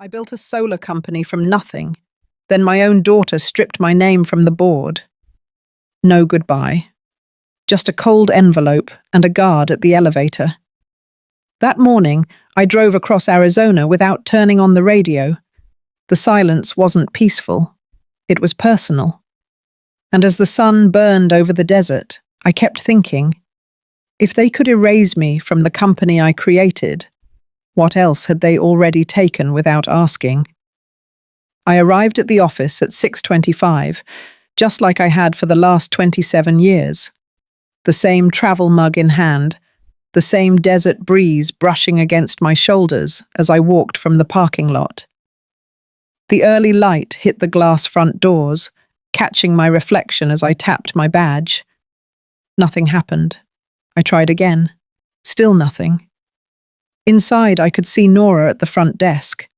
I built a solar company from nothing. Then my own daughter stripped my name from the board. No goodbye. Just a cold envelope and a guard at the elevator. That morning, I drove across Arizona without turning on the radio. The silence wasn't peaceful. It was personal. And as the sun burned over the desert, I kept thinking, if they could erase me from the company I created, what else had they already taken without asking? I arrived at the office at 6:25, just like I had for the last 27 years. The same travel mug in hand, the same desert breeze brushing against my shoulders as I walked from the parking lot. The early light hit the glass front doors, catching my reflection as I tapped my badge. Nothing happened. I tried again. Still nothing. Inside, I could see Nora at the front desk.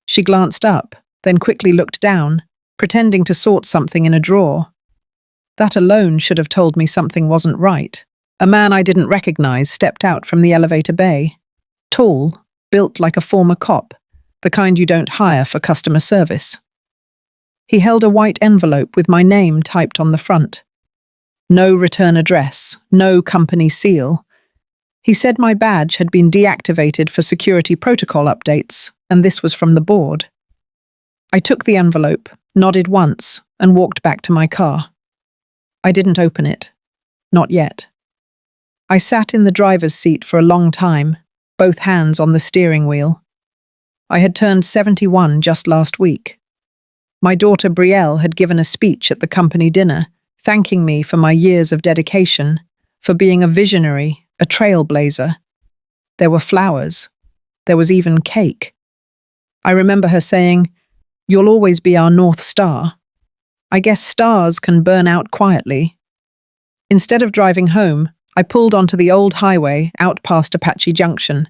She glanced up, then quickly looked down, pretending to sort something in a drawer. That alone should have told me something wasn't right. A man I didn't recognize stepped out from the elevator bay. Tall, built like a former cop, the kind you don't hire for customer service. He held a white envelope with my name typed on the front. No return address, no company seal. He said my badge had been deactivated for security protocol updates, and this was from the board. I took the envelope, nodded once, and walked back to my car. I didn't open it. Not yet. I sat in the driver's seat for a long time, both hands on the steering wheel. I had turned 71 just last week. My daughter Brielle had given a speech at the company dinner, thanking me for my years of dedication, for being a visionary, a trailblazer. There were flowers. There was even cake. I remember her saying, "You'll always be our North Star." I guess stars can burn out quietly. Instead of driving home, I pulled onto the old highway out past Apache Junction.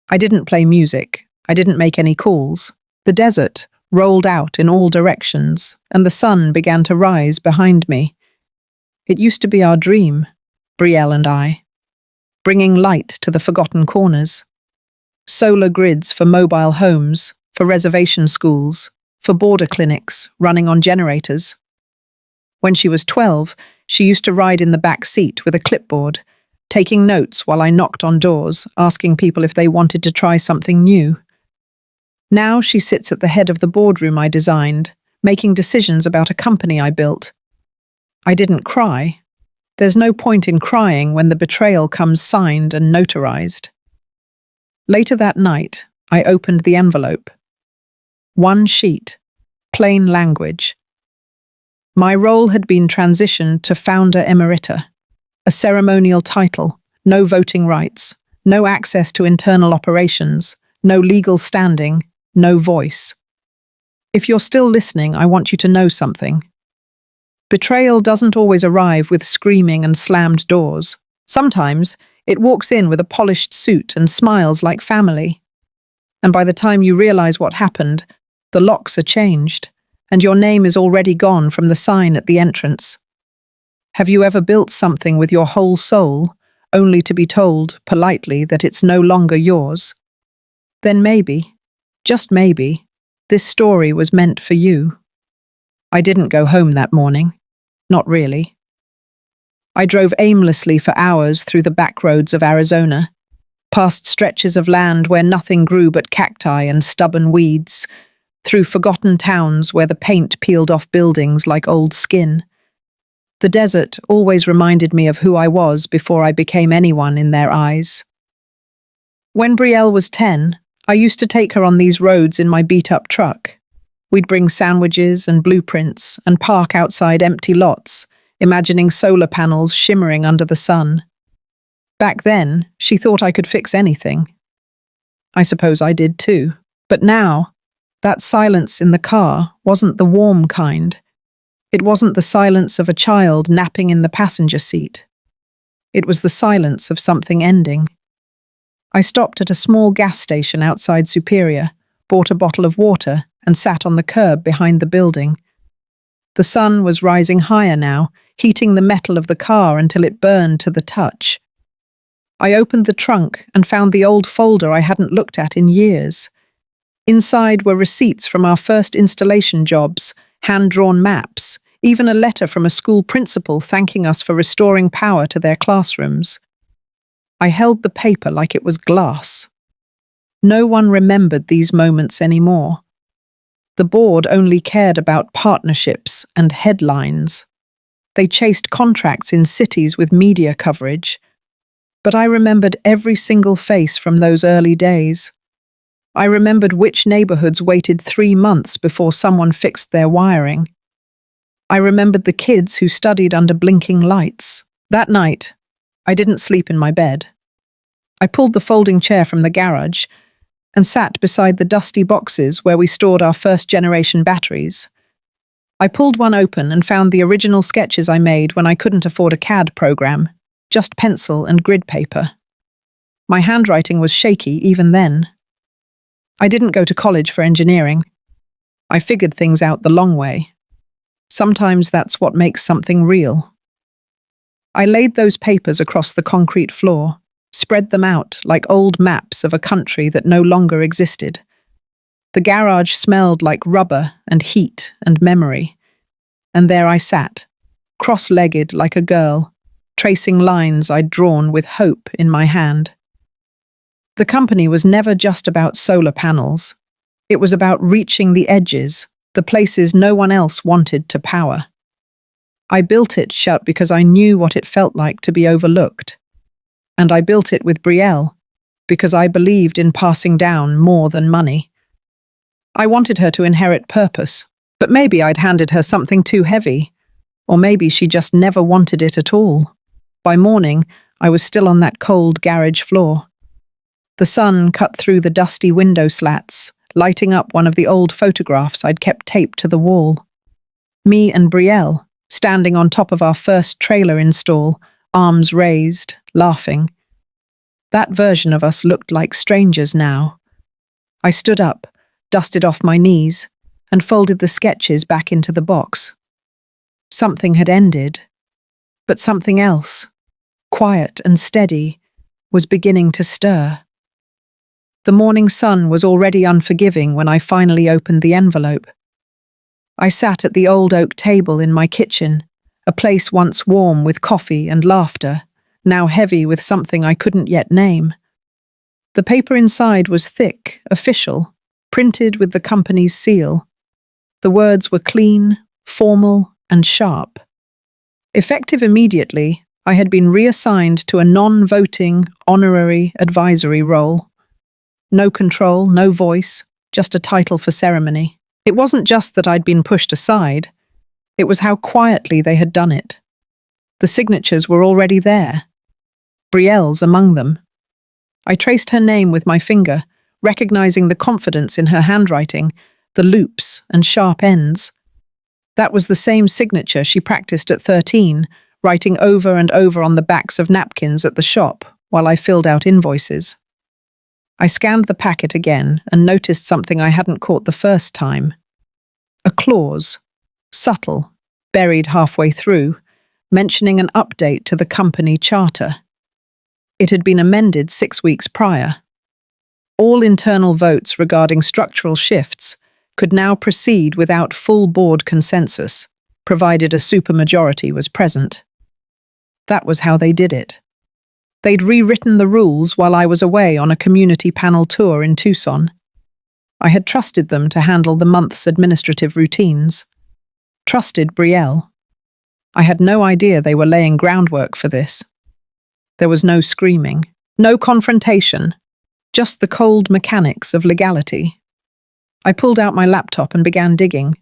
I didn't play music. I didn't make any calls. The desert rolled out in all directions, and the sun began to rise behind me. It used to be our dream, Brielle and I, bringing light to the forgotten corners. Solar grids for mobile homes, for reservation schools, for border clinics running on generators. When she was 12, she used to ride in the back seat with a clipboard, taking notes while I knocked on doors, asking people if they wanted to try something new. Now she sits at the head of the boardroom I designed, making decisions about a company I built. I didn't cry. There's no point in crying when the betrayal comes signed and notarized. Later that night, I opened the envelope. One sheet, plain language. My role had been transitioned to founder emerita, a ceremonial title, no voting rights, no access to internal operations, no legal standing, no voice. If you're still listening, I want you to know something. Betrayal doesn't always arrive with screaming and slammed doors. Sometimes it walks in with a polished suit and smiles like family. And by the time you realize what happened, the locks are changed, and your name is already gone from the sign at the entrance. Have you ever built something with your whole soul, only to be told, politely, that it's no longer yours? Then maybe, just maybe, this story was meant for you. I didn't go home that morning. Not really. I drove aimlessly for hours through the back roads of Arizona, past stretches of land where nothing grew but cacti and stubborn weeds, through forgotten towns where the paint peeled off buildings like old skin. The desert always reminded me of who I was before I became anyone in their eyes. When Brielle was 10, I used to take her on these roads in my beat-up truck. We'd bring sandwiches and blueprints and park outside empty lots, imagining solar panels shimmering under the sun. Back then, she thought I could fix anything. I suppose I did too. But now, that silence in the car wasn't the warm kind. It wasn't the silence of a child napping in the passenger seat. It was the silence of something ending. I stopped at a small gas station outside Superior, bought a bottle of water, and sat on the curb behind the building. The sun was rising higher now, heating the metal of the car until it burned to the touch. I opened the trunk and found the old folder I hadn't looked at in years. Inside were receipts from our first installation jobs, hand-drawn maps, even a letter from a school principal thanking us for restoring power to their classrooms. I held the paper like it was glass. No one remembered these moments anymore. The board only cared about partnerships and headlines. They chased contracts in cities with media coverage. But I remembered every single face from those early days. I remembered which neighborhoods waited 3 months before someone fixed their wiring. I remembered the kids who studied under blinking lights. That night, I didn't sleep in my bed. I pulled the folding chair from the garage and sat beside the dusty boxes where we stored our first-generation batteries. I pulled one open and found the original sketches I made when I couldn't afford a CAD program, just pencil and grid paper. My handwriting was shaky even then. I didn't go to college for engineering. I figured things out the long way. Sometimes that's what makes something real. I laid those papers across the concrete floor, spread them out like old maps of a country that no longer existed. The garage smelled like rubber and heat and memory. And there I sat, cross-legged like a girl, tracing lines I'd drawn with hope in my hand. The company was never just about solar panels. It was about reaching the edges, the places no one else wanted to power. I built it shut because I knew what it felt like to be overlooked. And I built it with Brielle because I believed in passing down more than money. I wanted her to inherit purpose, but maybe I'd handed her something too heavy, or maybe she just never wanted it at all. By morning, I was still on that cold garage floor. The sun cut through the dusty window slats, lighting up one of the old photographs I'd kept taped to the wall. Me and Brielle, standing on top of our first trailer install, arms raised, laughing. That version of us looked like strangers now. I stood up, dusted off my knees, and folded the sketches back into the box. Something had ended, but something else, quiet and steady, was beginning to stir. The morning sun was already unforgiving when I finally opened the envelope. I sat at the old oak table in my kitchen, a place once warm with coffee and laughter, now heavy with something I couldn't yet name. The paper inside was thick, official, printed with the company's seal. The words were clean, formal, and sharp. Effective immediately, I had been reassigned to a non-voting, honorary advisory role. No control, no voice, just a title for ceremony. It wasn't just that I'd been pushed aside. It was how quietly they had done it. The signatures were already there. Brielle's among them. I traced her name with my finger, recognizing the confidence in her handwriting, the loops and sharp ends. That was the same signature she practiced at 13, writing over and over on the backs of napkins at the shop while I filled out invoices. I scanned the packet again and noticed something I hadn't caught the first time. A clause, subtle, buried halfway through, mentioning an update to the company charter. It had been amended 6 weeks prior. All internal votes regarding structural shifts could now proceed without full board consensus, provided a supermajority was present. That was how they did it. They'd rewritten the rules while I was away on a community panel tour in Tucson. I had trusted them to handle the month's administrative routines. Trusted Brielle. I had no idea they were laying groundwork for this. There was no screaming, no confrontation, just the cold mechanics of legality. I pulled out my laptop and began digging.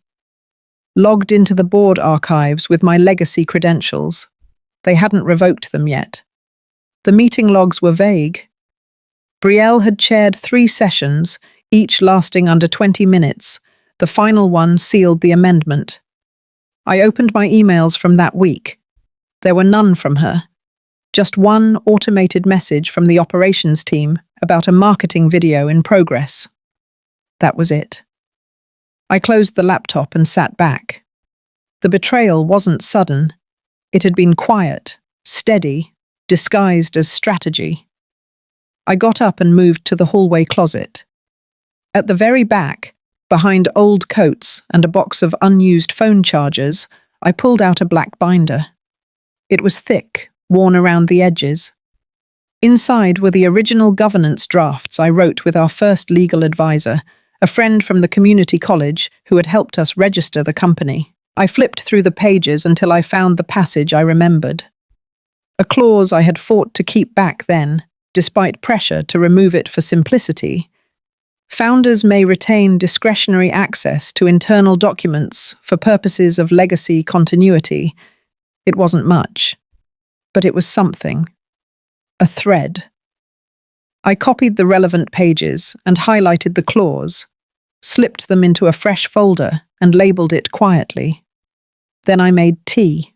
Logged into the board archives with my legacy credentials. They hadn't revoked them yet. The meeting logs were vague. Brielle had chaired 3 sessions, each lasting under 20 minutes. The final one sealed the amendment. I opened my emails from that week. There were none from her. Just one automated message from the operations team about a marketing video in progress. That was it. I closed the laptop and sat back. The betrayal wasn't sudden. It had been quiet, steady, disguised as strategy. I got up and moved to the hallway closet. At the very back, behind old coats and a box of unused phone chargers, I pulled out a black binder. It was thick, worn around the edges. Inside were the original governance drafts I wrote with our first legal advisor, a friend from the community college who had helped us register the company. I flipped through the pages until I found the passage I remembered. A clause I had fought to keep back then, despite pressure to remove it for simplicity. Founders may retain discretionary access to internal documents for purposes of legacy continuity. It wasn't much, but it was something. A thread. I copied the relevant pages and highlighted the clause, slipped them into a fresh folder and labeled it quietly. Then I made tea,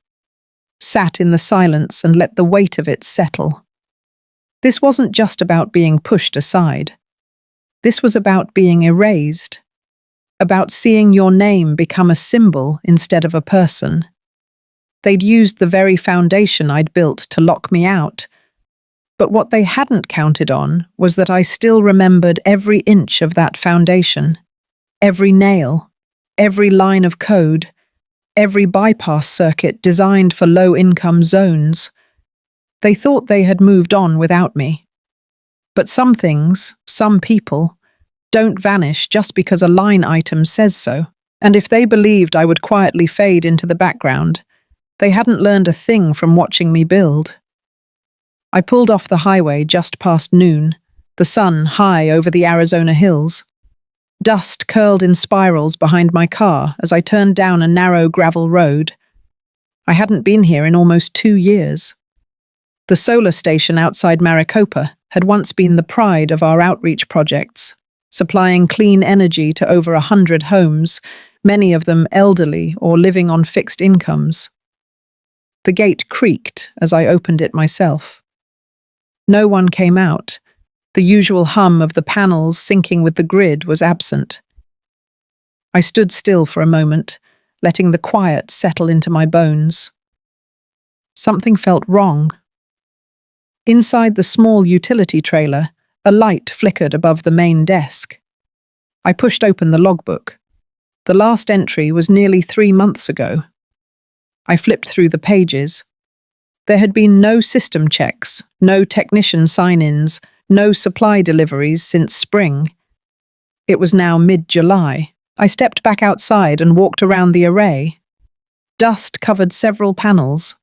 sat in the silence and let the weight of it settle. This wasn't just about being pushed aside. This was about being erased, about seeing your name become a symbol instead of a person. They'd used the very foundation I'd built to lock me out, but what they hadn't counted on was that I still remembered every inch of that foundation, every nail, every line of code, every bypass circuit designed for low-income zones. They thought they had moved on without me. But some things, some people, don't vanish just because a line item says so. And if they believed I would quietly fade into the background, they hadn't learned a thing from watching me build. I pulled off the highway just past noon, the sun high over the Arizona hills. Dust curled in spirals behind my car as I turned down a narrow gravel road. I hadn't been here in almost 2 years. The solar station outside Maricopa had once been the pride of our outreach projects, supplying clean energy to over 100 homes, many of them elderly or living on fixed incomes. The gate creaked as I opened it myself. No one came out. The usual hum of the panels syncing with the grid was absent. I stood still for a moment, letting the quiet settle into my bones. Something felt wrong. Inside the small utility trailer, a light flickered above the main desk. I pushed open the logbook. The last entry was nearly 3 months ago. I flipped through the pages. There had been no system checks, no technician sign-ins, no supply deliveries since spring. It was now mid-July. I stepped back outside and walked around the array. Dust covered several panels.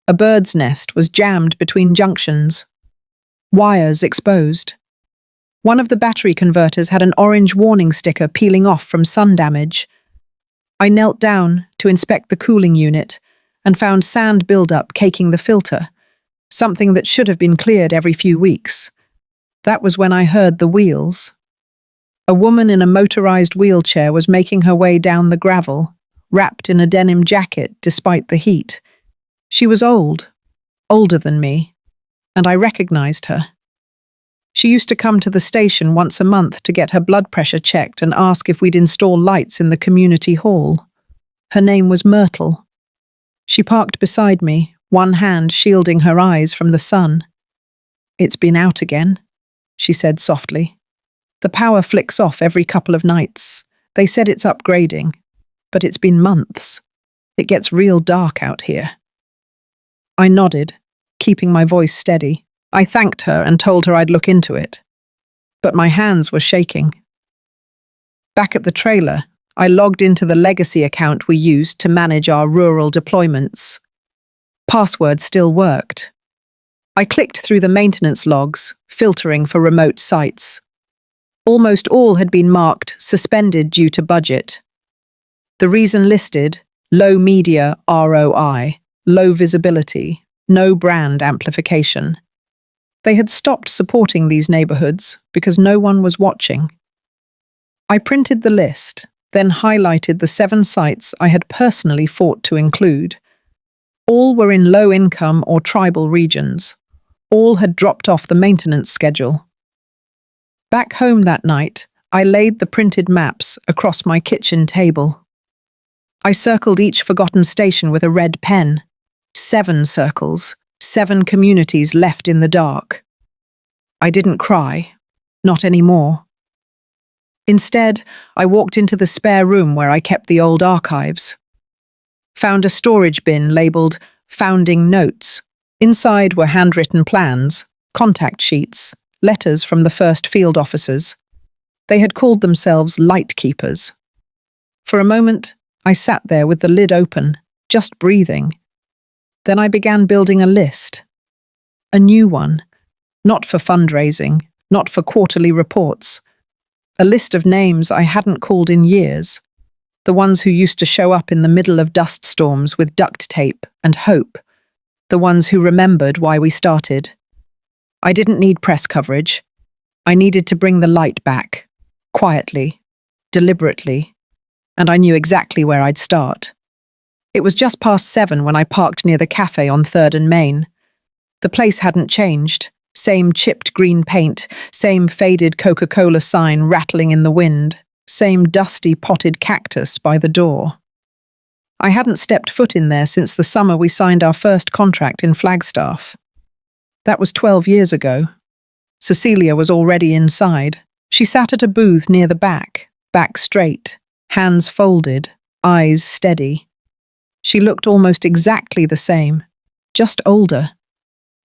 A bird's nest was jammed between junctions. Wires exposed. One of the battery converters had an orange warning sticker peeling off from sun damage. I knelt down to inspect the cooling unit and found sand buildup caking the filter, something that should have been cleared every few weeks. That was when I heard the wheels. A woman in a motorized wheelchair was making her way down the gravel, wrapped in a denim jacket despite the heat. She was old, older than me, and I recognized her. She used to come to the station once a month to get her blood pressure checked and ask if we'd install lights in the community hall. Her name was Myrtle. She parked beside me, one hand shielding her eyes from the sun. "It's been out again," she said softly. "The power flicks off every couple of nights. They said it's upgrading, but it's been months. It gets real dark out here." I nodded, keeping my voice steady. I thanked her and told her I'd look into it. But my hands were shaking. Back at the trailer, I logged into the legacy account we used to manage our rural deployments. Password still worked. I clicked through the maintenance logs, filtering for remote sites. Almost all had been marked suspended due to budget. The reason listed: low media ROI, low visibility, no brand amplification. They had stopped supporting these neighborhoods because no one was watching. I printed the list, then highlighted the 7 sites I had personally fought to include. All were in low-income or tribal regions. All had dropped off the maintenance schedule. Back home that night, I laid the printed maps across my kitchen table. I circled each forgotten station with a red pen. 7 circles, 7 communities left in the dark. I didn't cry, not anymore. Instead, I walked into the spare room where I kept the old archives. Found a storage bin labelled Founding Notes. Inside were handwritten plans, contact sheets, letters from the first field officers. They had called themselves light keepers. For a moment, I sat there with the lid open, just breathing. Then I began building a list. A new one, not for fundraising, not for quarterly reports. A list of names I hadn't called in years. The ones who used to show up in the middle of dust storms with duct tape and hope. The ones who remembered why we started. I didn't need press coverage. I needed to bring the light back, quietly, deliberately, and I knew exactly where I'd start. It was just past 7 when I parked near the cafe on 3rd and Main. The place hadn't changed. Same chipped green paint, same faded Coca-Cola sign rattling in the wind, same dusty potted cactus by the door. I hadn't stepped foot in there since the summer we signed our first contract in Flagstaff. That was 12 years ago. Cecilia was already inside. She sat at a booth near the back straight, hands folded, eyes steady. She looked almost exactly the same, just older.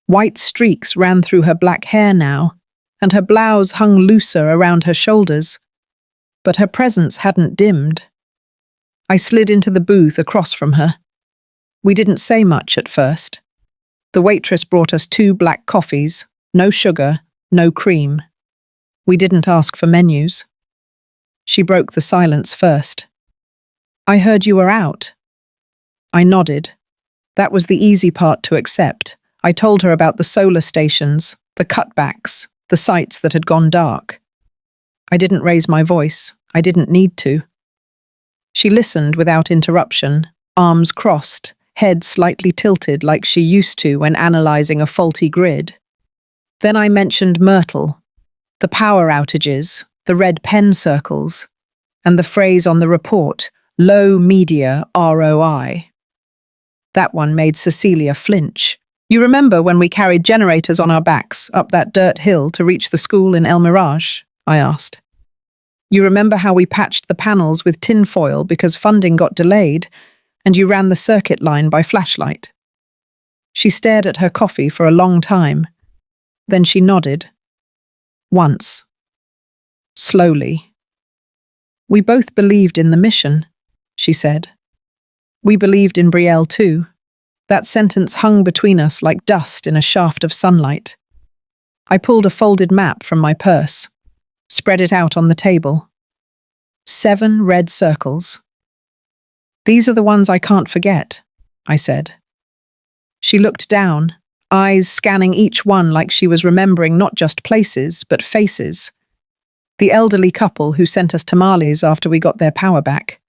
White streaks ran through her black hair now, and her blouse hung looser around her shoulders. But her presence hadn't dimmed. I slid into the booth across from her. We didn't say much at first. The waitress brought us 2 black coffees, no sugar, no cream. We didn't ask for menus. She broke the silence first. "I heard you were out." I nodded. That was the easy part to accept. I told her about the solar stations, the cutbacks, the sites that had gone dark. I didn't raise my voice. I didn't need to. She listened without interruption, arms crossed, head slightly tilted like she used to when analysing a faulty grid. Then I mentioned Myrtle, the power outages, the red pen circles, and the phrase on the report, low media ROI. That one made Cecilia flinch. "You remember when we carried generators on our backs up that dirt hill to reach the school in El Mirage?" I asked. "You remember how we patched the panels with tin foil because funding got delayed, and you ran the circuit line by flashlight?" She stared at her coffee for a long time. Then she nodded. Once. Slowly. "We both believed in the mission," she said. "We believed in Brielle too." That sentence hung between us like dust in a shaft of sunlight. I pulled a folded map from my purse, spread it out on the table. 7 red circles. "These are the ones I can't forget," I said. She looked down, eyes scanning each one like she was remembering not just places, but faces. The elderly couple who sent us tamales after we got their power back.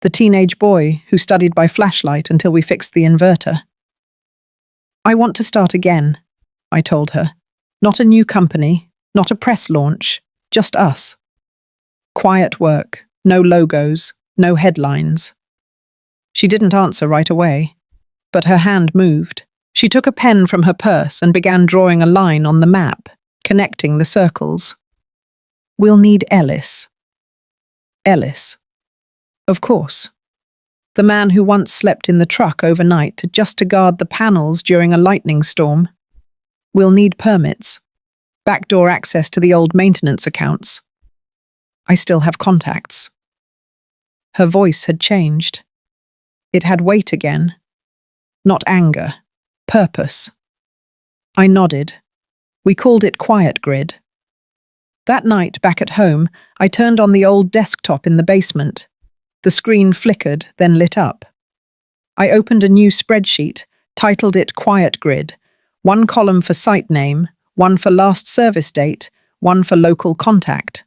The teenage boy who studied by flashlight until we fixed the inverter. "I want to start again," I told her. "Not a new company, not a press launch, just us. Quiet work, no logos, no headlines." She didn't answer right away, but her hand moved. She took a pen from her purse and began drawing a line on the map, connecting the circles. "We'll need Ellis." Ellis. Of course. The man who once slept in the truck overnight just to guard the panels during a lightning storm. "We'll need permits. Backdoor access to the old maintenance accounts. I still have contacts." Her voice had changed. It had weight again. Not anger. Purpose. I nodded. We called it Quiet Grid. That night, back at home, I turned on the old desktop in the basement. The screen flickered, then lit up. I opened a new spreadsheet, titled it Quiet Grid, 1 column for site name, 1 for last service date, 1 for local contact.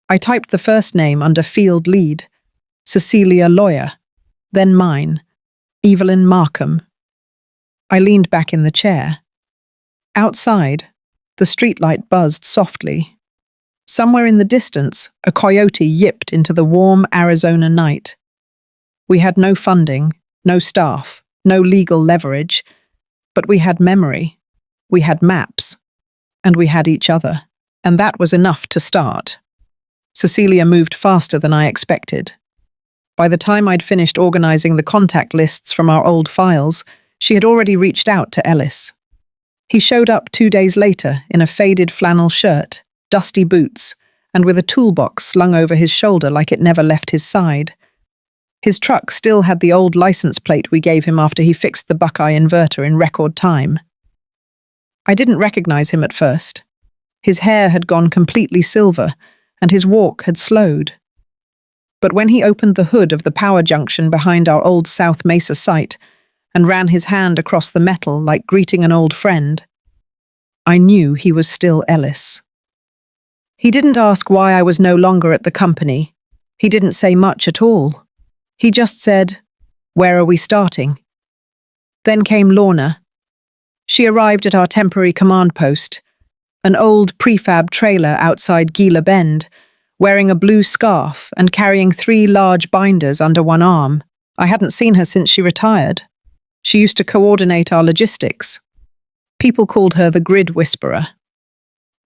I typed the first name under field lead, Cecilia Lawyer, then mine, Evelyn Markham. I leaned back in the chair. Outside, the streetlight buzzed softly. Somewhere in the distance, a coyote yipped into the warm Arizona night. We had no funding, no staff, no legal leverage, but we had memory, we had maps, and we had each other, and that was enough to start. Cecilia moved faster than I expected. By the time I'd finished organizing the contact lists from our old files, she had already reached out to Ellis. He showed up 2 days later in a faded flannel shirt, dusty boots, and with a toolbox slung over his shoulder like it never left his side. His truck still had the old license plate we gave him after he fixed the Buckeye inverter in record time. I didn't recognize him at first. His hair had gone completely silver, and his walk had slowed. But when he opened the hood of the power junction behind our old South Mesa site and ran his hand across the metal like greeting an old friend, I knew he was still Ellis. He didn't ask why I was no longer at the company. He didn't say much at all. He just said, "Where are we starting?" Then came Lorna. She arrived at our temporary command post, an old prefab trailer outside Gila Bend, wearing a blue scarf and carrying 3 large binders under one arm. I hadn't seen her since she retired. She used to coordinate our logistics. People called her the Grid Whisperer.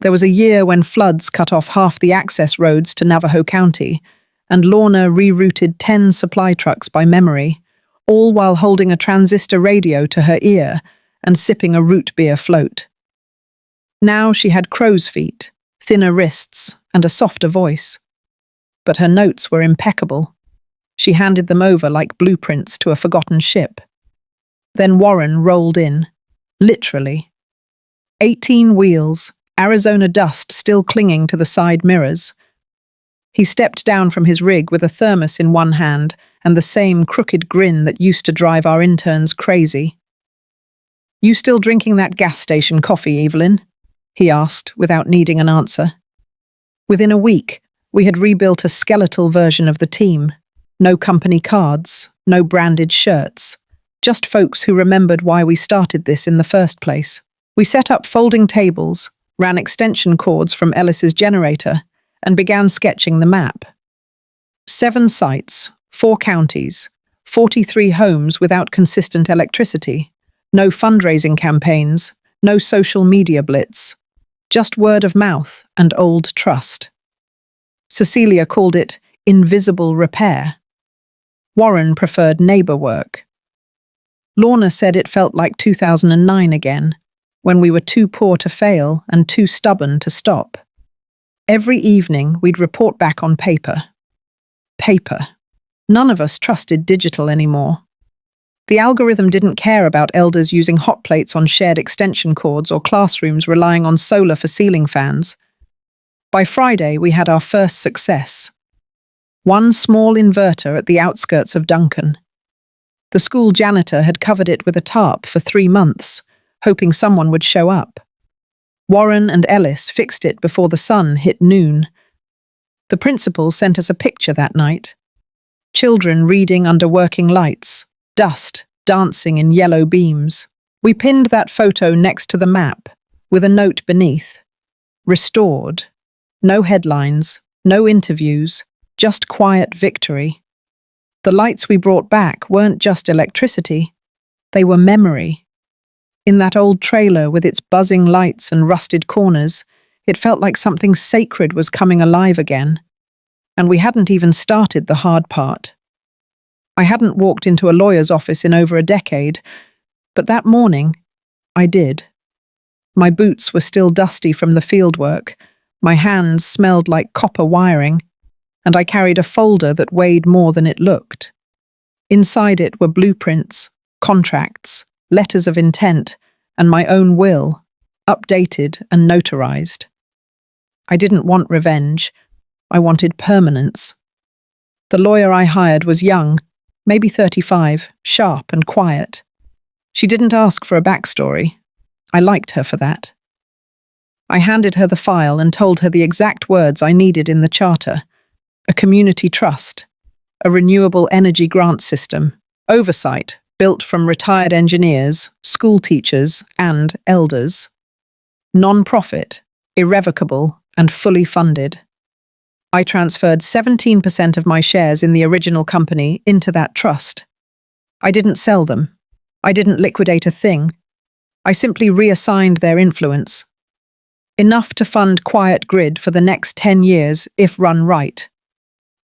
There was a year when floods cut off half the access roads to Navajo County, and Lorna rerouted 10 supply trucks by memory, all while holding a transistor radio to her ear and sipping a root beer float. Now she had crow's feet, thinner wrists, and a softer voice. But her notes were impeccable. She handed them over like blueprints to a forgotten ship. Then Warren rolled in, literally. 18 wheels, Arizona dust still clinging to the side mirrors. He stepped down from his rig with a thermos in one hand and the same crooked grin that used to drive our interns crazy. "You still drinking that gas station coffee, Evelyn?" he asked, without needing an answer. Within a week, we had rebuilt a skeletal version of the team. No company cards, no branded shirts, just folks who remembered why we started this in the first place. We set up folding tables, ran extension cords from Ellis's generator, and began sketching the map. 7 sites, 4 counties, 43 homes without consistent electricity, no fundraising campaigns, no social media blitz, just word of mouth and old trust. Cecilia called it invisible repair. Warren preferred neighbor work. Lorna said it felt like 2009 again, when we were too poor to fail and too stubborn to stop. Every evening, we'd report back on paper. Paper. None of us trusted digital anymore. The algorithm didn't care about elders using hot plates on shared extension cords or classrooms relying on solar for ceiling fans. By Friday, we had our first success. 1 small inverter at the outskirts of Duncan. The school janitor had covered it with a tarp for 3 months, hoping someone would show up. Warren and Ellis fixed it before the sun hit noon. The principal sent us a picture that night. Children reading under working lights, dust dancing in yellow beams. We pinned that photo next to the map, with a note beneath. Restored. No headlines, no interviews, just quiet victory. The lights we brought back weren't just electricity, they were memory. In that old trailer with its buzzing lights and rusted corners, it felt like something sacred was coming alive again. And we hadn't even started the hard part. I hadn't walked into a lawyer's office in over a decade, but that morning, I did. My boots were still dusty from the fieldwork, my hands smelled like copper wiring, and I carried a folder that weighed more than it looked. Inside it were blueprints, contracts, letters of intent, and my own will, updated and notarized. I didn't want revenge. I wanted permanence. The lawyer I hired was young, maybe 35, sharp and quiet. She didn't ask for a backstory. I liked her for that. I handed her the file and told her the exact words I needed in the charter. A community trust, a renewable energy grant system, oversight built from retired engineers, school teachers, and elders. Non-profit, irrevocable, and fully funded. I transferred 17% of my shares in the original company into that trust. I didn't sell them. I didn't liquidate a thing. I simply reassigned their influence. Enough to fund Quiet Grid for the next 10 years if run right.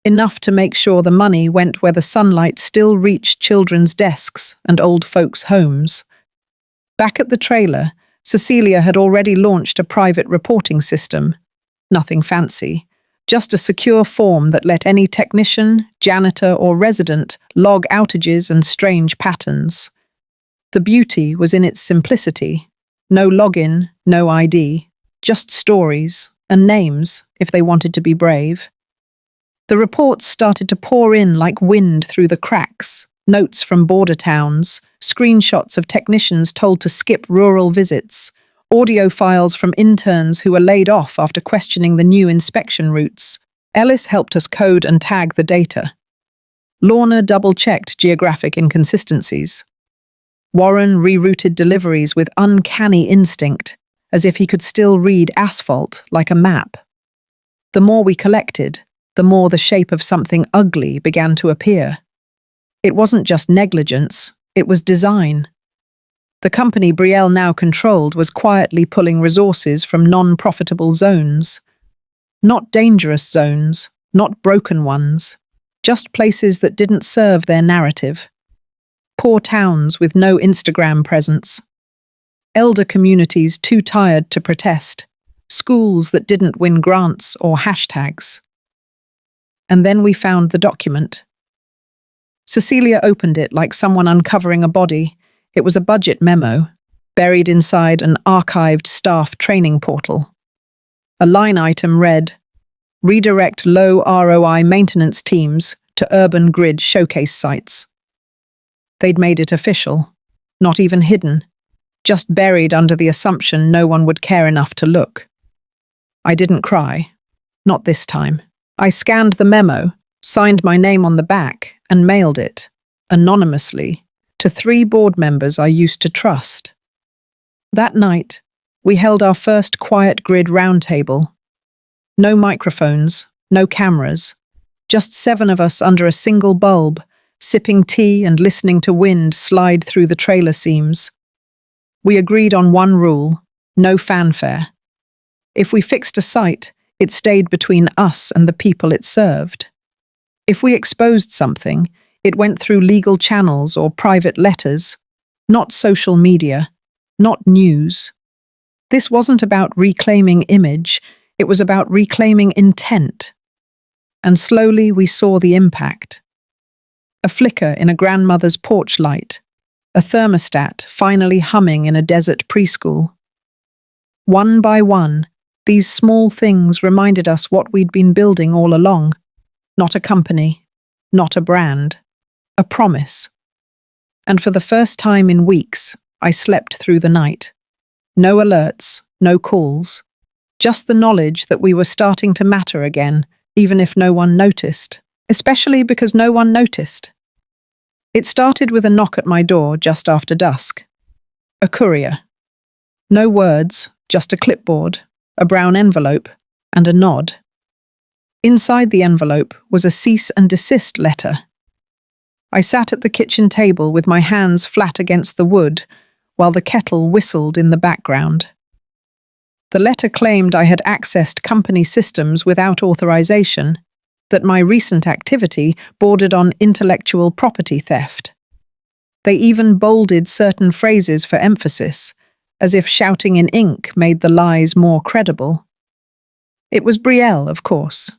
Enough to make sure the money went where the sunlight still reached children's desks and old folks' homes. Back at the trailer, Cecilia had already launched a private reporting system. Nothing fancy, just a secure form that let any technician, janitor, or resident log outages and strange patterns. The beauty was in its simplicity. No login, no ID, just stories and names if they wanted to be brave. The reports started to pour in like wind through the cracks, notes from border towns, screenshots of technicians told to skip rural visits, audio files from interns who were laid off after questioning the new inspection routes. Ellis helped us code and tag the data. Lorna double-checked geographic inconsistencies. Warren rerouted deliveries with uncanny instinct, as if he could still read asphalt like a map. The more we collected, the more the shape of something ugly began to appear. It wasn't just negligence, it was design. The company Brielle now controlled was quietly pulling resources from non-profitable zones. Not dangerous zones, not broken ones, just places that didn't serve their narrative. Poor towns with no Instagram presence. Elder communities too tired to protest. Schools that didn't win grants or hashtags. And then we found the document. Cecilia opened it like someone uncovering a body. It was a budget memo, buried inside an archived staff training portal. A line item read, "Redirect low ROI maintenance teams to urban grid showcase sites." They'd made it official, not even hidden, just buried under the assumption no one would care enough to look. I didn't cry, not this time. I scanned the memo, signed my name on the back, and mailed it, anonymously, to 3 board members I used to trust. That night, we held our first Quiet Grid roundtable. No microphones, no cameras, just 7 of us under a single bulb, sipping tea and listening to wind slide through the trailer seams. We agreed on one rule, no fanfare. If we fixed a site, it stayed between us and the people it served. If we exposed something, it went through legal channels or private letters, not social media, not news. This wasn't about reclaiming image, it was about reclaiming intent. And slowly we saw the impact. A flicker in a grandmother's porch light, a thermostat finally humming in a desert preschool. One by one, these small things reminded us what we'd been building all along. Not a company, not a brand, a promise. And for the first time in weeks, I slept through the night. No alerts, no calls. Just the knowledge that we were starting to matter again, even if no one noticed. Especially because no one noticed. It started with a knock at my door just after dusk. A courier. No words, just a clipboard, a brown envelope, and a nod. Inside the envelope was a cease and desist letter. I sat at the kitchen table with my hands flat against the wood, while the kettle whistled in the background. The letter claimed I had accessed company systems without authorization, that my recent activity bordered on intellectual property theft. They even bolded certain phrases for emphasis, as if shouting in ink made the lies more credible. It was Brielle, of course.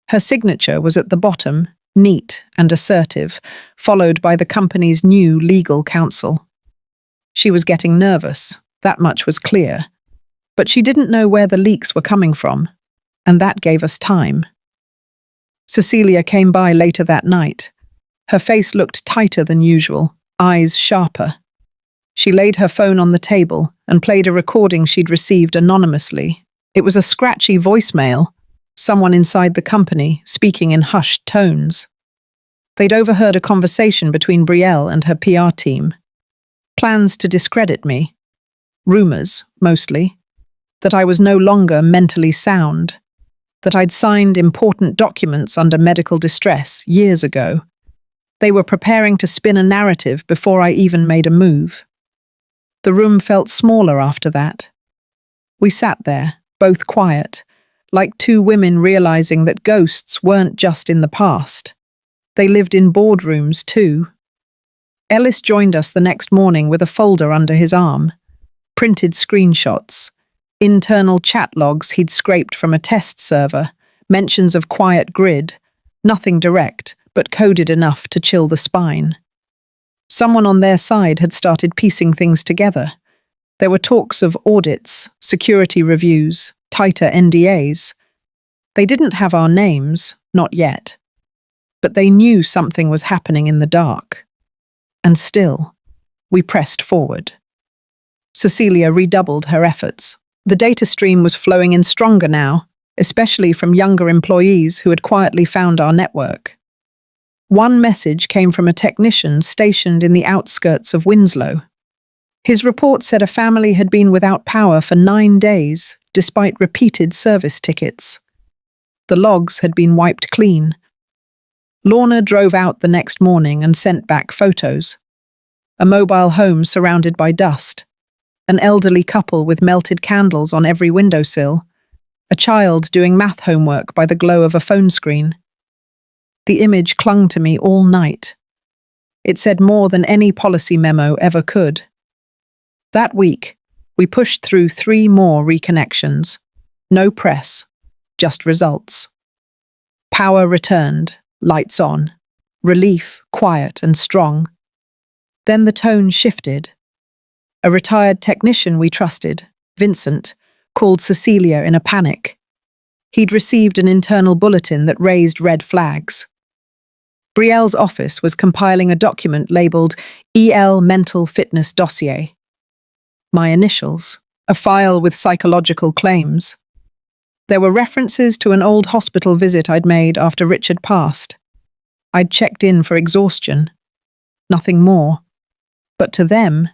Her signature was at the bottom, neat and assertive, followed by the company's new legal counsel. She was getting nervous, that much was clear. But she didn't know where the leaks were coming from, and that gave us time. Cecilia came by later that night. Her face looked tighter than usual, eyes sharper. She laid her phone on the table and played a recording she'd received anonymously. It was a scratchy voicemail, someone inside the company speaking in hushed tones. They'd overheard a conversation between Brielle and her PR team. Plans to discredit me. Rumors, mostly. That I was no longer mentally sound. That I'd signed important documents under medical distress years ago. They were preparing to spin a narrative before I even made a move. The room felt smaller after that. We sat there, both quiet, like two women realizing that ghosts weren't just in the past. They lived in boardrooms too. Ellis joined us the next morning with a folder under his arm. Printed screenshots, internal chat logs he'd scraped from a test server, mentions of quiet grid, nothing direct, but coded enough to chill the spine. Someone on their side had started piecing things together. There were talks of audits, security reviews, tighter NDAs. They didn't have our names, not yet. But they knew something was happening in the dark. And still, we pressed forward. Cecilia redoubled her efforts. The data stream was flowing in stronger now, especially from younger employees who had quietly found our network. One message came from a technician stationed in the outskirts of Winslow. His report said a family had been without power for 9 days, despite repeated service tickets. The logs had been wiped clean. Lorna drove out the next morning and sent back photos. A mobile home surrounded by dust. An elderly couple with melted candles on every windowsill. A child doing math homework by the glow of a phone screen. The image clung to me all night. It said more than any policy memo ever could. That week, we pushed through 3 more reconnections. No press, just results. Power returned, lights on. Relief, quiet and strong. Then the tone shifted. A retired technician we trusted, Vincent, called Cecilia in a panic. He'd received an internal bulletin that raised red flags. Brielle's office was compiling a document labeled EL Mental Fitness Dossier. My initials, a file with psychological claims. There were references to an old hospital visit I'd made after Richard passed. I'd checked in for exhaustion. Nothing more. But to them,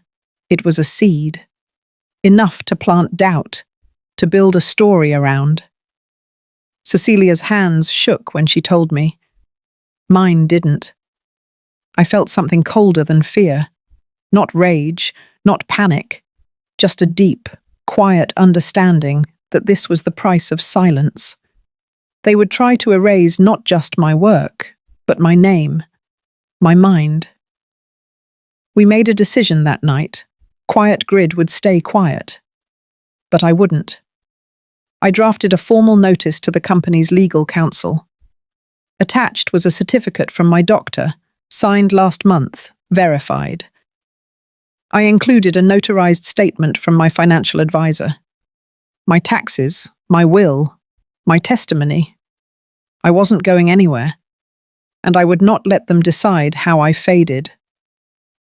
it was a seed. Enough to plant doubt, to build a story around. Cecilia's hands shook when she told me. Mine didn't. I felt something colder than fear. Not rage, not panic. Just a deep, quiet understanding that this was the price of silence. They would try to erase not just my work, but my name, my mind. We made a decision that night. Quiet Grid would stay quiet. But I wouldn't. I drafted a formal notice to the company's legal counsel. Attached was a certificate from my doctor, signed last month, verified. I included a notarized statement from my financial advisor. My taxes, my will, my testimony. I wasn't going anywhere, and I would not let them decide how I faded.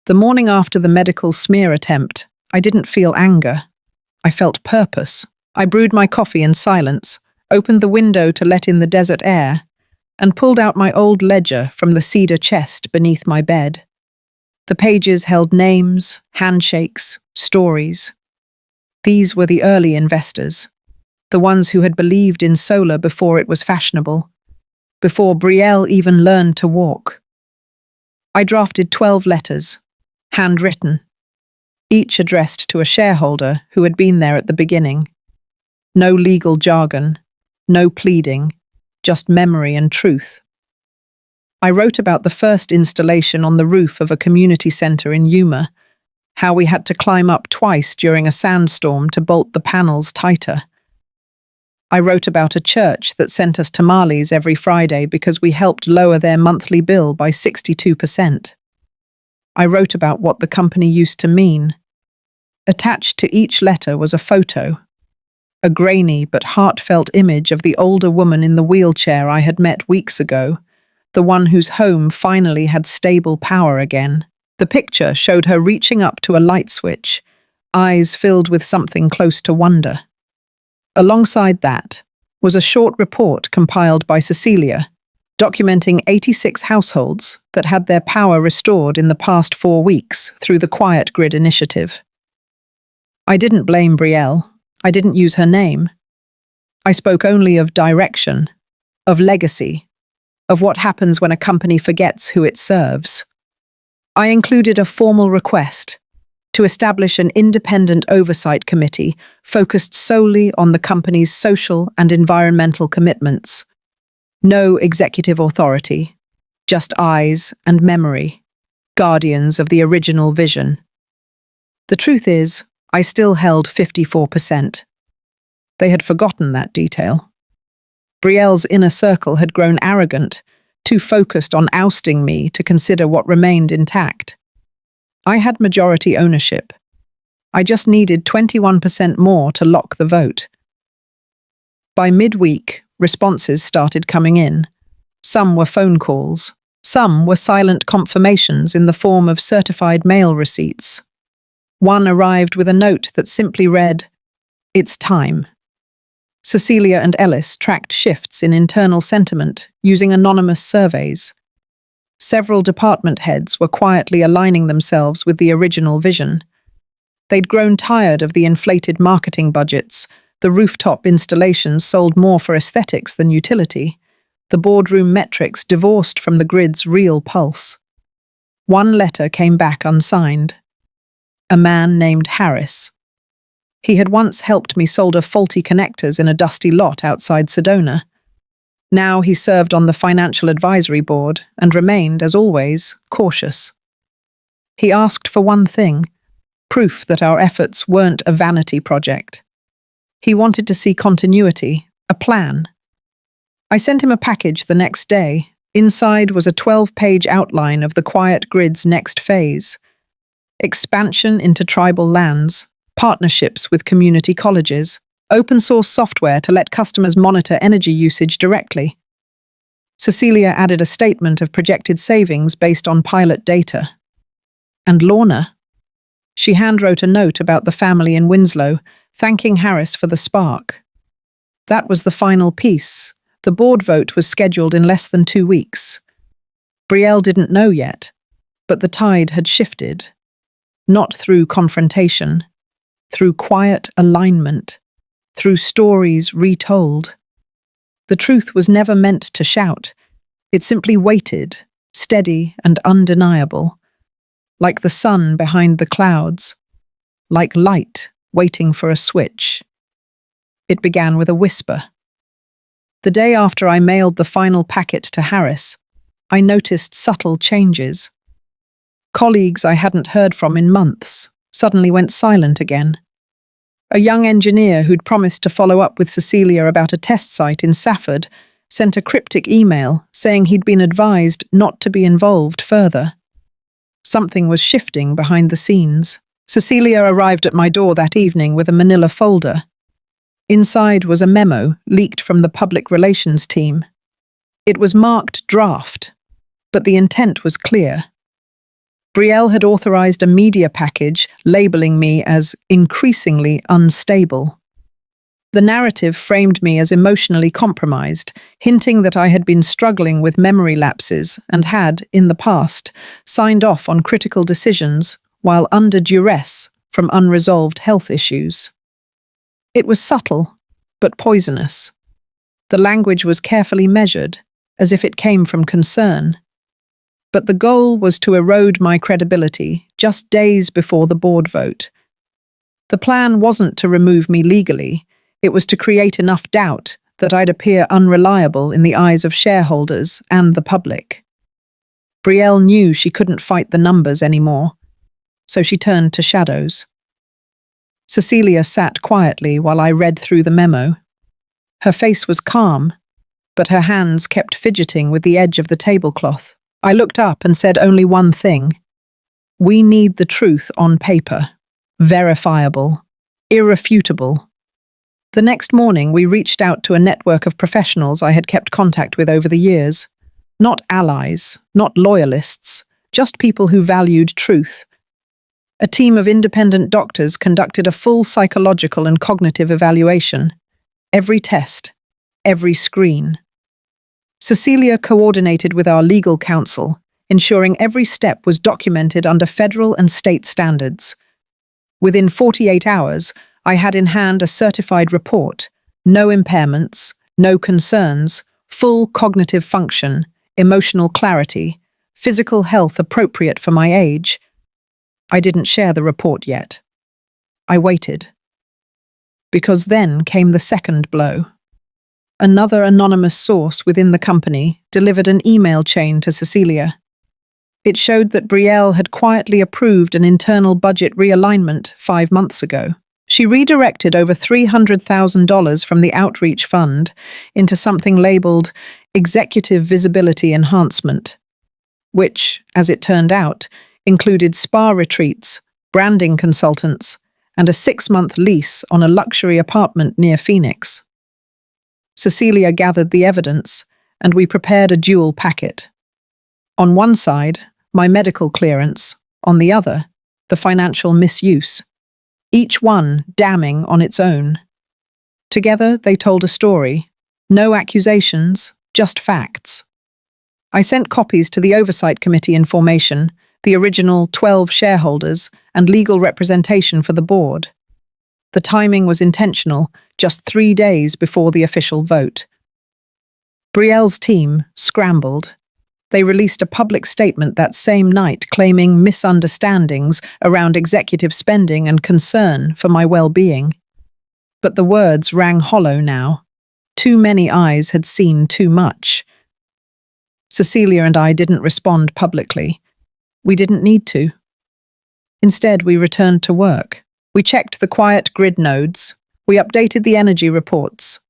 The morning after the medical smear attempt, I didn't feel anger. I felt purpose. I brewed my coffee in silence, opened the window to let in the desert air, and pulled out my old ledger from the cedar chest beneath my bed. The pages held names, handshakes, stories. These were the early investors, the ones who had believed in solar before it was fashionable, before Brielle even learned to walk. I drafted 12 letters, handwritten, each addressed to a shareholder who had been there at the beginning. No legal jargon, no pleading, just memory and truth. I wrote about the first installation on the roof of a community centre in Yuma, how we had to climb up twice during a sandstorm to bolt the panels tighter. I wrote about a church that sent us tamales every Friday because we helped lower their monthly bill by 62%. I wrote about what the company used to mean. Attached to each letter was a photo, a grainy but heartfelt image of the older woman in the wheelchair I had met weeks ago, the one whose home finally had stable power again. The picture showed her reaching up to a light switch, eyes filled with something close to wonder. Alongside that was a short report compiled by Cecilia, documenting 86 households that had their power restored in the past 4 weeks through the Quiet Grid initiative. I didn't blame Brielle. I didn't use her name. I spoke only of direction, of legacy, of what happens when a company forgets who it serves. I included a formal request to establish an independent oversight committee focused solely on the company's social and environmental commitments. No executive authority, just eyes and memory, guardians of the original vision. The truth is, I still held 54%. They had forgotten that detail. Brielle's inner circle had grown arrogant, too focused on ousting me to consider what remained intact. I had majority ownership. I just needed 21% more to lock the vote. By midweek, responses started coming in. Some were phone calls. Some were silent confirmations in the form of certified mail receipts. One arrived with a note that simply read, "It's time." Cecilia and Ellis tracked shifts in internal sentiment using anonymous surveys. Several department heads were quietly aligning themselves with the original vision. They'd grown tired of the inflated marketing budgets. The rooftop installations sold more for aesthetics than utility. The boardroom metrics divorced from the grid's real pulse. One letter came back unsigned. A man named Harris. He had once helped me solder faulty connectors in a dusty lot outside Sedona. Now he served on the financial advisory board and remained, as always, cautious. He asked for one thing, proof that our efforts weren't a vanity project. He wanted to see continuity, a plan. I sent him a package the next day. Inside was a 12-page outline of the quiet grid's next phase. Expansion into tribal lands, partnerships with community colleges, open-source software to let customers monitor energy usage directly. Cecilia added a statement of projected savings based on pilot data. And Lorna? She handwrote a note about the family in Winslow, thanking Harris for the spark. That was the final piece. The board vote was scheduled in less than 2 weeks. Brielle didn't know yet, but the tide had shifted. Not through confrontation, through quiet alignment, through stories retold. The truth was never meant to shout. It simply waited, steady and undeniable, like the sun behind the clouds, like light waiting for a switch. It began with a whisper. The day after I mailed the final packet to Harris, I noticed subtle changes. Colleagues I hadn't heard from in months suddenly went silent again. A young engineer who'd promised to follow up with Cecilia about a test site in Safford sent a cryptic email saying he'd been advised not to be involved further. Something was shifting behind the scenes. Cecilia arrived at my door that evening with a manila folder. Inside was a memo leaked from the public relations team. It was marked draft, but the intent was clear. Brielle had authorized a media package labeling me as increasingly unstable. The narrative framed me as emotionally compromised, hinting that I had been struggling with memory lapses and had, in the past, signed off on critical decisions while under duress from unresolved health issues. It was subtle, but poisonous. The language was carefully measured, as if it came from concern. But the goal was to erode my credibility just days before the board vote. The plan wasn't to remove me legally, it was to create enough doubt that I'd appear unreliable in the eyes of shareholders and the public. Brielle knew she couldn't fight the numbers anymore, so she turned to shadows. Cecilia sat quietly while I read through the memo. Her face was calm, but her hands kept fidgeting with the edge of the tablecloth. I looked up and said only one thing. We need the truth on paper, verifiable, irrefutable. The next morning, we reached out to a network of professionals I had kept contact with over the years. Not allies, not loyalists, just people who valued truth. A team of independent doctors conducted a full psychological and cognitive evaluation. Every test, every screen. Cecilia coordinated with our legal counsel, ensuring every step was documented under federal and state standards. Within 48 hours, I had in hand a certified report, no impairments, no concerns, full cognitive function, emotional clarity, physical health appropriate for my age. I didn't share the report yet. I waited. Because then came the second blow. Another anonymous source within the company delivered an email chain to Cecilia. It showed that Brielle had quietly approved an internal budget realignment 5 months ago. She redirected over $300,000 from the outreach fund into something labeled Executive Visibility Enhancement, which, as it turned out, included spa retreats, branding consultants, and a 6-month lease on a luxury apartment near Phoenix. Cecilia gathered the evidence, and we prepared a dual packet. On one side, my medical clearance, on the other, the financial misuse, each one damning on its own. Together, they told a story. No accusations, just facts. I sent copies to the Oversight Committee in formation, the original 12 shareholders, and legal representation for the board. The timing was intentional, just 3 days before the official vote. Brielle's team scrambled. They released a public statement that same night claiming misunderstandings around executive spending and concern for my well-being. But the words rang hollow now. Too many eyes had seen too much. Cecilia and I didn't respond publicly. We didn't need to. Instead, we returned to work. We checked the quiet grid nodes, we updated the energy reports,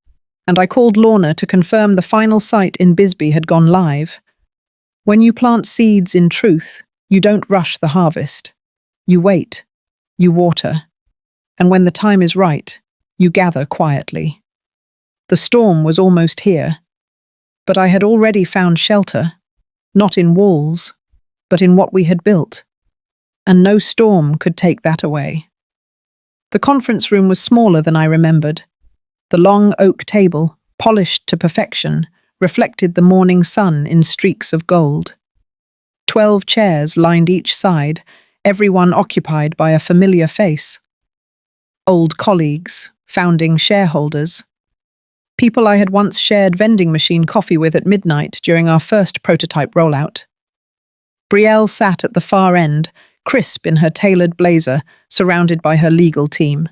and I called Lorna to confirm the final site in Bisbee had gone live. When you plant seeds in truth, you don't rush the harvest. You wait, you water, and when the time is right, you gather quietly. The storm was almost here, but I had already found shelter, not in walls, but in what we had built, and no storm could take that away. The conference room was smaller than I remembered. The long oak table, polished to perfection, reflected the morning sun in streaks of gold. 12 chairs lined each side, everyone occupied by a familiar face. Old colleagues, founding shareholders, people I had once shared vending machine coffee with at midnight during our first prototype rollout. Brielle sat at the far end, crisp in her tailored blazer, surrounded by her legal team.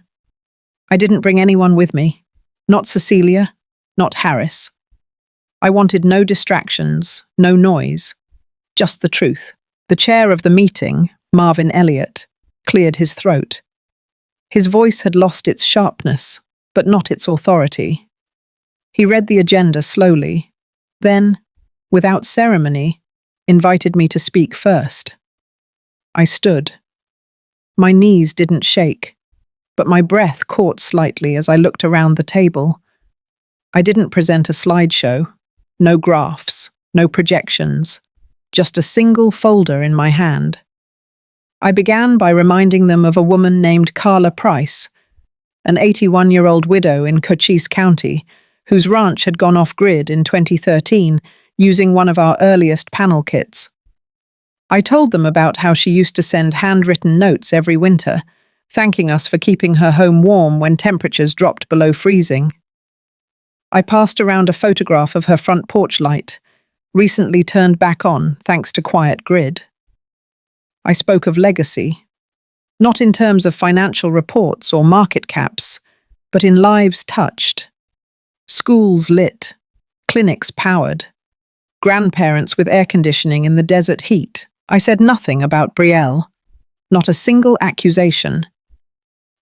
I didn't bring anyone with me. Not Cecilia, not Harris. I wanted no distractions, no noise, just the truth. The chair of the meeting, Marvin Elliott, cleared his throat. His voice had lost its sharpness, but not its authority. He read the agenda slowly, then, without ceremony, invited me to speak first. I stood. My knees didn't shake, but my breath caught slightly as I looked around the table. I didn't present a slideshow, no graphs, no projections, just a single folder in my hand. I began by reminding them of a woman named Carla Price, an 81-year-old widow in Cochise County, whose ranch had gone off-grid in 2013 using one of our earliest panel kits. I told them about how she used to send handwritten notes every winter, thanking us for keeping her home warm when temperatures dropped below freezing. I passed around a photograph of her front porch light, recently turned back on thanks to quiet grid. I spoke of legacy, not in terms of financial reports or market caps, but in lives touched. Schools lit, clinics powered, grandparents with air conditioning in the desert heat. I said nothing about Brielle, not a single accusation.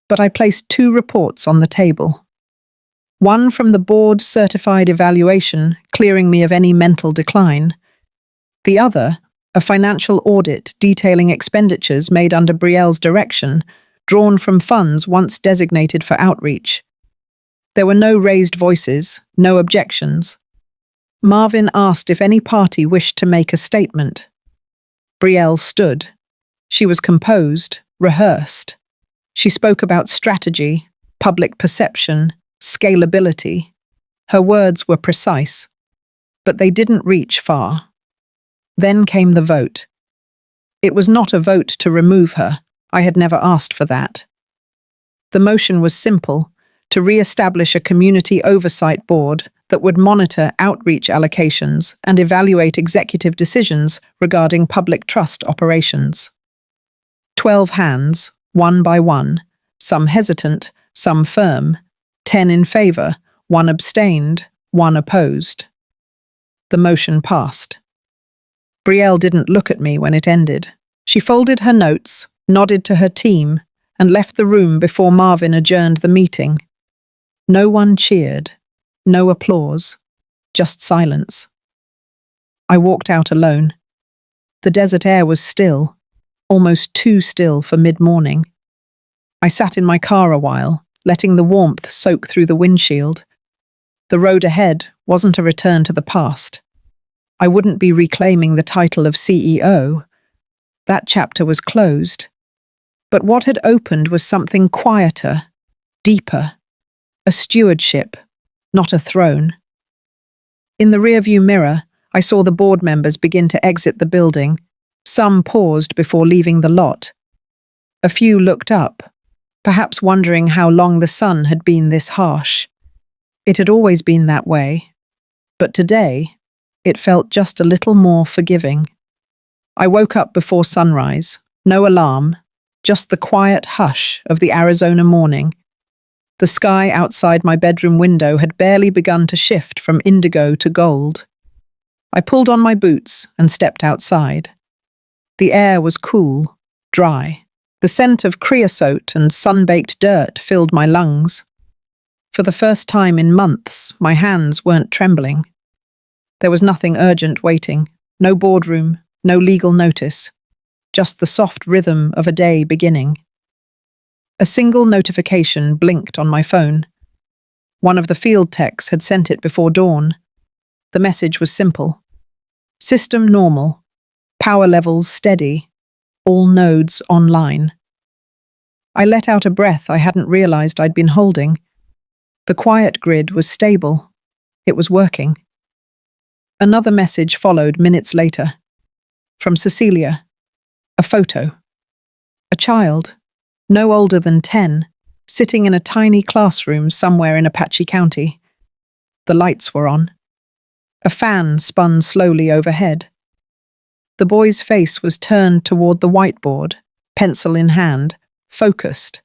But I placed 2 reports on the table. One from the board-certified evaluation, clearing me of any mental decline. The other, a financial audit detailing expenditures made under Brielle's direction, drawn from funds once designated for outreach. There were no raised voices, no objections. Marvin asked if any party wished to make a statement. Brielle stood. She was composed, rehearsed. She spoke about strategy, public perception, scalability. Her words were precise, but they didn't reach far. Then came the vote. It was not a vote to remove her. I had never asked for that. The motion was simple: to re-establish a community oversight board that would monitor outreach allocations and evaluate executive decisions regarding public trust operations. 12 hands, one by one, some hesitant, some firm, 10 in favour, one abstained, one opposed. The motion passed. Brielle didn't look at me when it ended. She folded her notes, nodded to her team, and left the room before Marvin adjourned the meeting. No one cheered, no applause, just silence. I walked out alone. The desert air was still, almost too still for mid-morning. I sat in my car a while, letting the warmth soak through the windshield. The road ahead wasn't a return to the past. I wouldn't be reclaiming the title of CEO. That chapter was closed. But what had opened was something quieter, deeper, a stewardship, not a throne. In the rearview mirror, I saw the board members begin to exit the building. Some paused before leaving the lot. A few looked up, perhaps wondering how long the sun had been this harsh. It had always been that way, but today it felt just a little more forgiving. I woke up before sunrise, no alarm, just the quiet hush of the Arizona morning. The sky outside my bedroom window had barely begun to shift from indigo to gold. I pulled on my boots and stepped outside. The air was cool, dry. The scent of creosote and sun-baked dirt filled my lungs. For the first time in months, my hands weren't trembling. There was nothing urgent waiting, no boardroom, no legal notice, just the soft rhythm of a day beginning. A single notification blinked on my phone. One of the field techs had sent it before dawn. The message was simple. System normal. Power levels steady. All nodes online. I let out a breath I hadn't realized I'd been holding. The quiet grid was stable. It was working. Another message followed minutes later. From Cecilia. A photo. A child, no older than 10, sitting in a tiny classroom somewhere in Apache County. The lights were on. A fan spun slowly overhead. The boy's face was turned toward the whiteboard, pencil in hand, focused.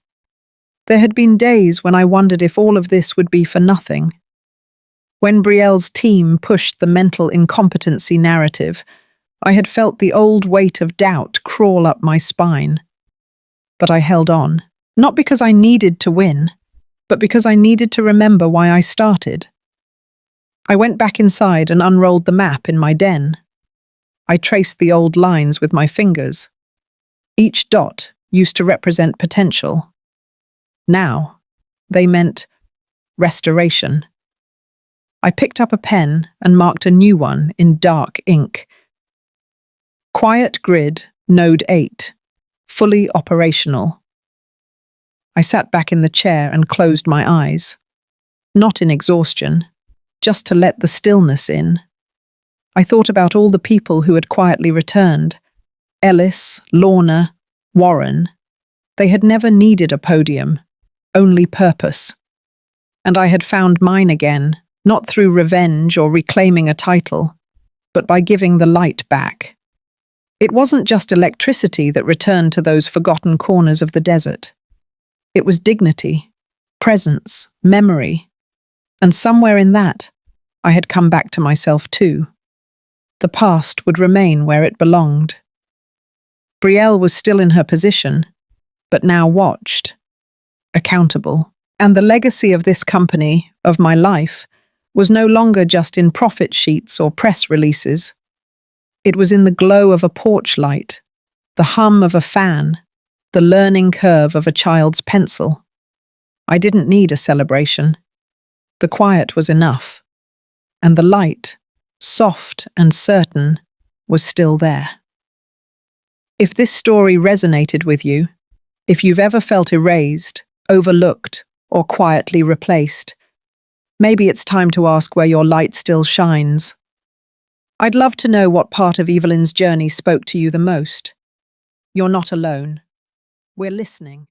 There had been days when I wondered if all of this would be for nothing. When Brielle's team pushed the mental incompetency narrative, I had felt the old weight of doubt crawl up my spine. But I held on, not because I needed to win, but because I needed to remember why I started. I went back inside and unrolled the map in my den. I traced the old lines with my fingers. Each dot used to represent potential. Now, they meant restoration. I picked up a pen and marked a new one in dark ink. Quiet grid, node 8, fully operational. I sat back in the chair and closed my eyes. Not in exhaustion, just to let the stillness in. I thought about all the people who had quietly returned. Ellis, Lorna, Warren. They had never needed a podium, only purpose. And I had found mine again, not through revenge or reclaiming a title, but by giving the light back. It wasn't just electricity that returned to those forgotten corners of the desert. It was dignity, presence, memory. And somewhere in that, I had come back to myself too. The past would remain where it belonged. Brielle was still in her position, but now watched, accountable. And the legacy of this company, of my life, was no longer just in profit sheets or press releases. It was in the glow of a porch light, the hum of a fan, the learning curve of a child's pencil. I didn't need a celebration. The quiet was enough. And the light, soft and certain, was still there. If this story resonated with you, if you've ever felt erased, overlooked, or quietly replaced, maybe it's time to ask where your light still shines. I'd love to know what part of Evelyn's journey spoke to you the most. You're not alone. We're listening.